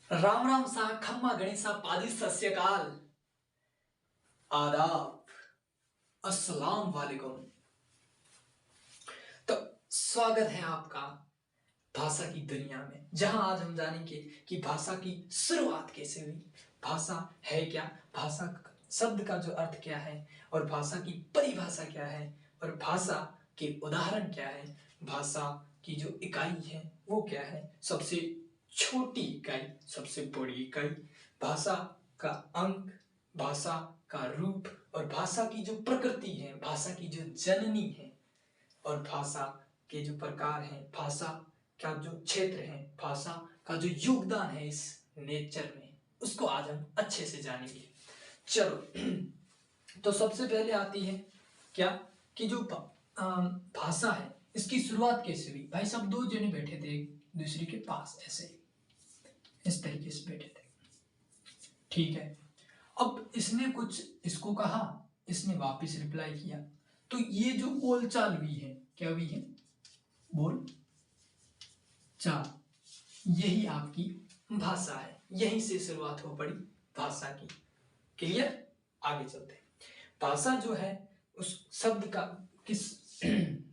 राम राम सा खम्मा गणेशा पादी सस्यकाल आदाब अस्सलाम वालेकुम। तो स्वागत है आपका भाषा की दुनिया में, जहां आज हम जानेंगे कि भाषा की शुरुआत कैसे हुई, भाषा है क्या, भाषा शब्द का जो अर्थ क्या है, और भाषा की परिभाषा क्या है, और भाषा के उदाहरण क्या है, भाषा की जो इकाई है वो क्या है, सबसे छोटी इकाई, सबसे बड़ी इकाई, भाषा का अंक, भाषा का रूप, और भाषा की जो प्रकृति है, भाषा की जो जननी है, और भाषा के जो प्रकार हैं, भाषा का जो क्षेत्र है, भाषा का जो योगदान है इस नेचर में, उसको आज हम अच्छे से जानेंगे। चलो तो सबसे पहले आती है क्या कि जो भाषा है इसकी शुरुआत कैसे हुई। भाई सब दो जने बैठे थे एक दूसरे के पास, ऐसे इस तरीके से बैठे थे, ठीक है। अब इसने कुछ इसको कहा, इसने वापस रिप्लाई किया, तो ये जो बोलचाल हुई है, क्या हुई है, बोल चाल, यही आपकी भाषा है, यहीं से शुरुआत हो पड़ी भाषा की। क्लियर, आगे चलते हैं। भाषा जो है उस शब्द का किस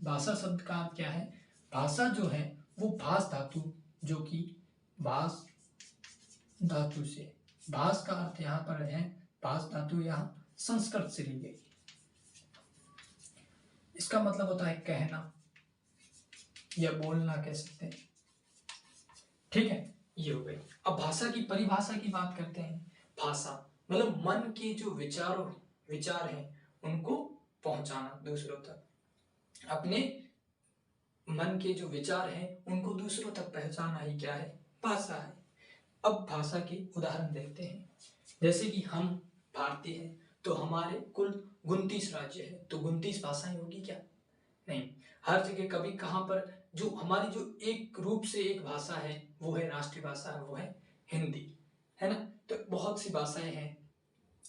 भाषा शब्द का अर्थ क्या है, भाषा जो है वो भास धातु, जो कि भास धातु से, भास का अर्थ यहां पर है, भास धातु यहां संस्कृत से ली गई। इसका मतलब होता है कहना या बोलना कह सकते हैं, ठीक है। ये हो गई। अब भाषा की परिभाषा की बात करते हैं। भाषा मतलब मन के जो विचार हैं उनको पहुंचाना दूसरों तक, अपने मन के जो विचार हैं उनको दूसरों तक पहुंचाना ही क्या है, भाषा है। अब भाषा के उदाहरण देखते हैं। जैसे कि हम भारतीय हैं तो हमारे कुल 29 राज्य है, तो 29 भाषाएं होगी क्या, नहीं। हर जगह कभी कहां पर जो हमारी जो एक रूप से एक भाषा है वो है राष्ट्रीय भाषा है, वो है हिंदी, है ना। तो बहुत सी भाषाएं हैं,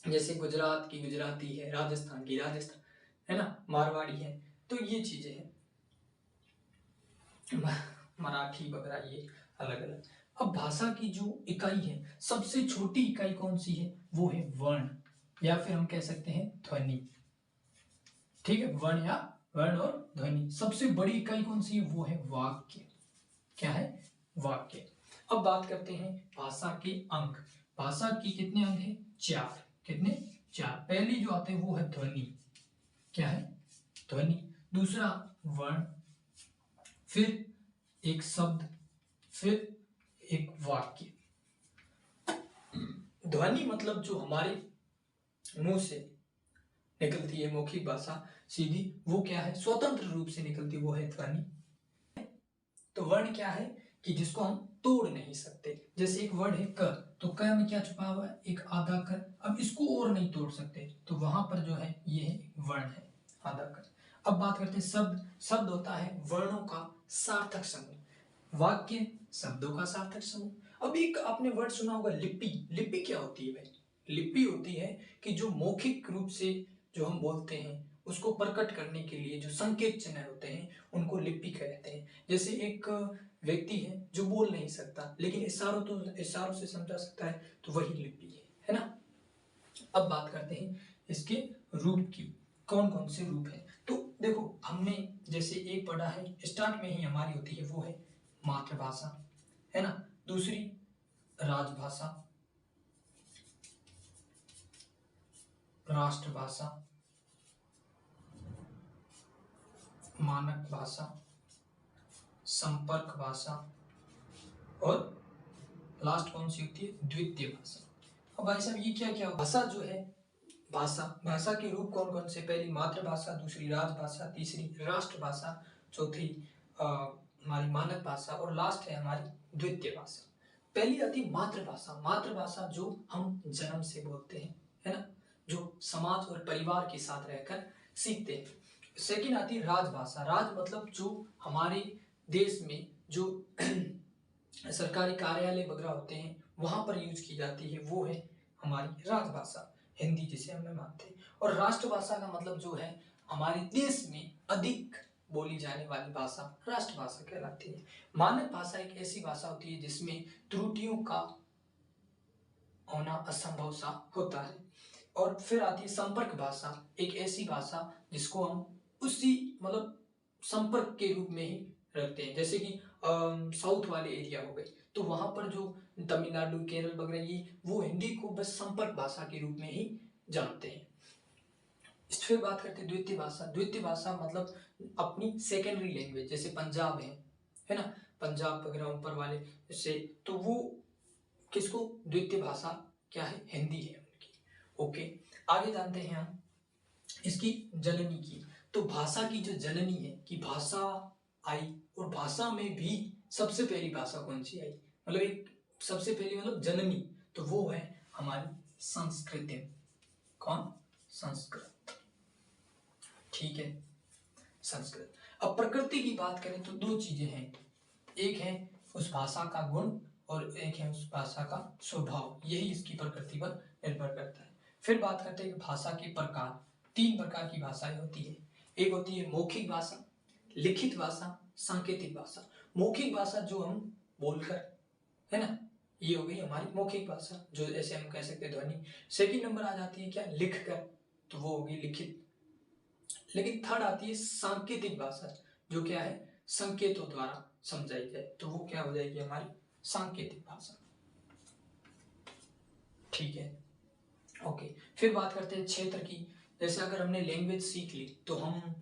जैसे गुजरात की गुजराती है, राजस्थान की राजस्थान, है ना, मारवाड़ी है, तो ये चीजें हैं, मराठी वगैरह, ये अलग अलग। अब भाषा की जो इकाई है, सबसे छोटी इकाई कौन सी है, वो है वर्ण, या फिर हम कह सकते हैं ध्वनि, ठीक है। वर्ण और ध्वनि। सबसे बड़ी इकाई कौन सी है, वो है वाक्य। क्या है, वाक्य। अब बात करते हैं भाषा के अंक। भाषा के कितने अंक हैं, चार। कितने, चार। पहली जो आते हैं वो है ध्वनि, क्या है, ध्वनि। दूसरा वर्ण, फिर एक शब्द, फिर एक वाक्य। ध्वनि मतलब जो हमारे मुंह से निकलती है, मौखिक भाषा सीधी, वो क्या है, स्वतंत्र रूप से निकलती, वो है ध्वनि। तो वर्ण क्या है कि जिसको हम तोड़ नहीं सकते। जैसे एक वर्ड है क, तो क में क्या छुपा हुआ है, एक आधा कर। अब इसको और नहीं तोड़ सकते, तो वहां पर जो है ये है वर्ण है, आधा कर। अब बात करते हैं शब्द। शब्द होता है वर्णों का सार्थक समूह, वाक्य शब्दों का सार्थक समूह। अब एक आपने वर्ड सुना होगा लिपि। लिपि क्या होती है भाई, लिपि होती है कि जो मौखिक रूप से जो हम बोलते हैं उसको प्रकट करने के लिए जो संकेत चिन्ह होते हैं उनको लिपि कहते हैं। जैसे एक व्यक्ति है जो बोल नहीं सकता लेकिन इशारों से समझा सकता है, तो वही लिपि है ना। अब बात करते हैं इसके रूप की, कौन कौन से रूप है। तो देखो हमने जैसे एक पढ़ा है, स्टार्ट में ही हमारी होती है वो है मातृभाषा, है ना। दूसरी राजभाषा, राष्ट्रभाषा, मानक भाषा, संपर्क भाषा, और लास्ट कौन सी होती है, द्वितीय भाषा। अब भाई साहब ये क्या क्या भाषा जो है, भाषा भाषा के रूप कौन कौन से, पहली मातृभाषा, दूसरी राजभाषा, तीसरी राष्ट्रभाषा, चौथी हमारी मानक भाषा, और लास्ट है हमारी द्वितीय भाषा। पहली आती मातृभाषा। मातृभाषा जो हम जन्म से बोलते हैं, है ना, जो समाज और परिवार के साथ रहकर सीखते हैं। सेकंड आती है राजभाषा। राज मतलब जो हमारे देश में जो सरकारी कार्यालय वगैरह होते हैं वहां पर यूज की जाती है, वो है हमारी राजभाषा, हिंदी जिसे हम मानते हैं। और राष्ट्रभाषा का मतलब जो है हमारे देश में अधिक बोली जाने वाली भाषा राष्ट्रभाषा कहलाती है। मानक भाषा एक ऐसी भाषा होती है जिसमें त्रुटियों का होना असंभव सा होता है। और फिर आती है संपर्क भाषा, एक ऐसी भाषा जिसको हम उसी मतलब संपर्क के रूप में ही रखते हैं। जैसे कि साउथ वाले एरिया हो गए, तो वहां पर जो तमिलनाडु, केरल वगैरह, ये वो हिंदी को बस संपर्क भाषा के रूप में ही जानते हैं। इस फिर बात करते हैं द्वितीय भाषा। द्वितीय भाषा मतलब अपनी सेकेंडरी लैंग्वेज, जैसे पंजाब है ना, पंजाब वगैरह ऊपर वाले से, तो वो किसको द्वितीय भाषा क्या है, हिंदी है उनकी। ओके, आगे जानते हैं हम इसकी जननी की। तो भाषा की जो जननी है कि भाषा आई, और भाषा में भी सबसे पहली भाषा कौन सी आई, मतलब एक सबसे पहली मतलब जननी, तो वो है हमारी संस्कृत। कौन? संस्कृत। ठीक है, संस्कृत। अब प्रकृति की बात करें तो दो चीजें हैं, एक है उस भाषा का गुण और एक है उस भाषा का स्वभाव, यही इसकी प्रकृति पर निर्भर करता है। फिर बात करते हैं कि भाषा के प्रकार। तीन प्रकार की भाषाएं होती है, एक होती है मौखिक भाषा, लिखित भाषा, सांकेतिक भाषा। मौखिक भाषा जो हम बोलकर, है ना, ये हो गई हमारी मौखिक भाषा, जो ऐसे हम कह सकते हैं ध्वनि। सेकंड नंबर आ जाती है क्या, लिख कर, तो वो होगी लिखित। लेकिन थर्ड आती है सांकेतिक भाषा, जो क्या है संकेतों द्वारा समझाई जाए, तो वो क्या हो जाएगी हमारी सांकेतिक भाषा। ठीक है, ओके। फिर बात करते हैं क्षेत्र की। जैसे अगर हमने लैंग्वेज सीख ली तो हम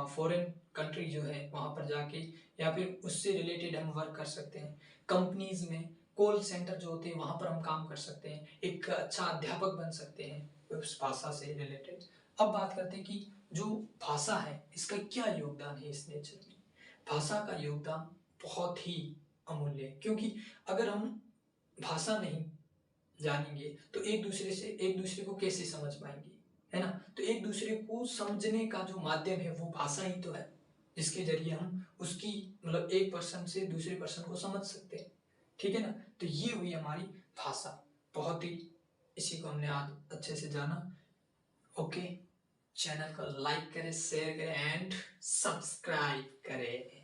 फॉरेन कंट्री जो है वहां पर जाके या फिर उससे रिलेटेड हम वर्क कर सकते हैं। कंपनीज में कॉल सेंटर जो होते हैं वहां पर हम काम कर सकते हैं, एक अच्छा अध्यापक बन सकते हैं उस भाषा से रिलेटेड। अब बात करते हैं कि जो भाषा है इसका क्या योगदान है इस नेचर में। भाषा का योगदान बहुत ही अमूल्य है, क्योंकि अगर हम भाषा नहीं जानेंगे तो एक दूसरे को कैसे समझ पाएंगे, है ना। तो एक दूसरे को समझने का जो माध्यम है वो भाषा ही तो है, जिसके जरिए हम उसकी मतलब एक पर्सन से दूसरे पर्सन को समझ सकते हैं। ठीक है ना, तो ये हुई हमारी भाषा, बहुत ही, इसी को हमने आज अच्छे से जाना। ओके, चैनल को लाइक करें, शेयर करें एंड सब्सक्राइब करें।